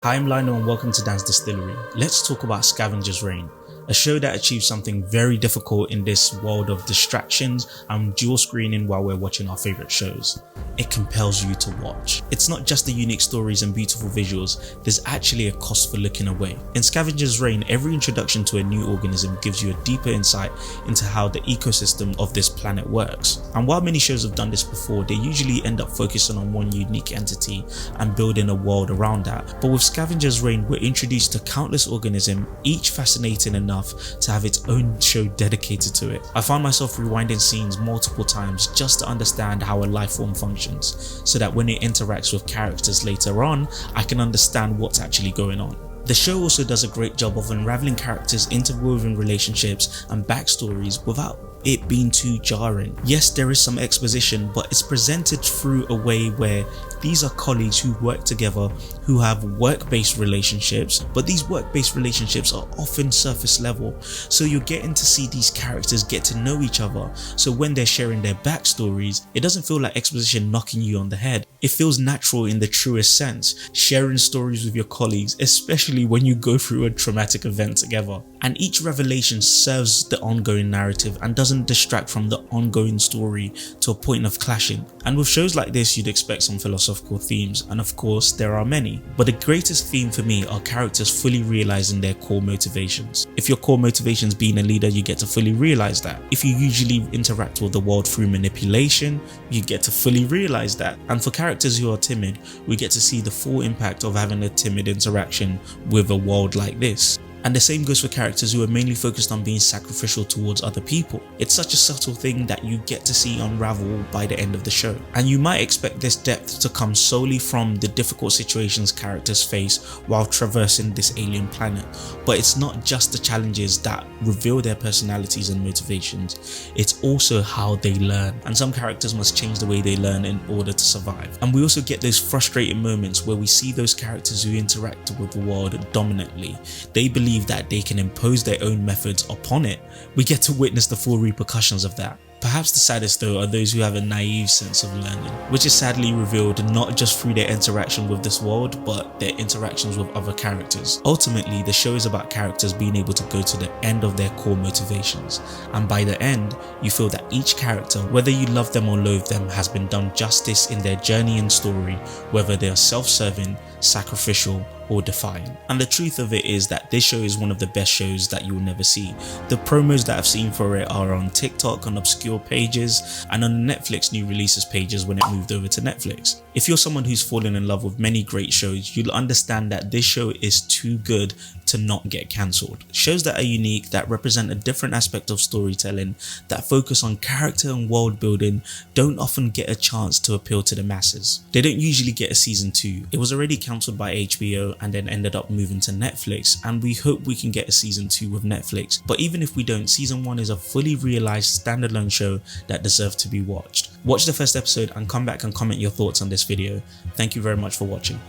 Hi, I'm Lionel and welcome to Distillery. Let's talk about Scavengers Reign, a show that achieves something very difficult in this world of distractions and dual screening while we're watching our favourite shows. It compels you to watch. It's not just the unique stories and beautiful visuals, there's actually a cost for looking away. In Scavengers Reign, every introduction to a new organism gives you a deeper insight into how the ecosystem of this planet works. And while many shows have done this before, they usually end up focusing on one unique entity and building a world around that. But with Scavengers Reign, we're introduced to countless organisms, each fascinating enough to have its own show dedicated to it. I found myself rewinding scenes multiple times just to understand how a life form functions, so that when it interacts with characters later on, I can understand what's actually going on. The show also does a great job of unraveling characters' interwoven relationships and backstories without it being too jarring. Yes, there is some exposition, but it's presented through a way where these are colleagues who work together, who have work-based relationships, but these work-based relationships are often surface level, so you're getting to see these characters get to know each other, so when they're sharing their backstories, it doesn't feel like exposition knocking you on the head. It feels natural in the truest sense, sharing stories with your colleagues, especially when you go through a traumatic event together. And each revelation serves the ongoing narrative and doesn't distract from the ongoing story to a point of clashing. And with shows like this, you'd expect some philosophical themes, and of course there are many. But the greatest theme for me are characters fully realizing their core motivations. If your core motivation is being a leader, you get to fully realize that. If you usually interact with the world through manipulation, you get to fully realize that. And for characters who are timid, we get to see the full impact of having a timid interaction with a world like this. And the same goes for characters who are mainly focused on being sacrificial towards other people. It's such a subtle thing that you get to see unravel by the end of the show. And you might expect this depth to come solely from the difficult situations characters face while traversing this alien planet. But it's not just the challenges that reveal their personalities and motivations, it's also how they learn. And some characters must change the way they learn in order to survive. And we also get those frustrating moments where we see those characters who interact with the world dominantly. They believe that they can impose their own methods upon it. We get to witness the full repercussions of that. Perhaps the saddest though are those who have a naive sense of learning, which is sadly revealed not just through their interaction with this world, but their interactions with other characters. Ultimately, the show is about characters being able to go to the end of their core motivations, and by the end, you feel that each character, whether you love them or loathe them, has been done justice in their journey and story, whether they are self-serving, sacrificial, or defying. And the truth of it is that this show is one of the best shows that you will never see. The promos that I've seen for it are on TikTok, on obscure pages, and on Netflix new releases pages when it moved over to Netflix. If you're someone who's fallen in love with many great shows, you'll understand that this show is too good to not get cancelled. Shows that are unique, that represent a different aspect of storytelling, that focus on character and world building, don't often get a chance to appeal to the masses. They don't usually get a season 2. It was already cancelled by HBO and then ended up moving to Netflix, and we hope we can get a season 2 with Netflix. But even if we don't, season 1 is a fully realized standalone show that deserves to be watched. Watch the first episode and come back and comment your thoughts on this video. Thank you very much for watching.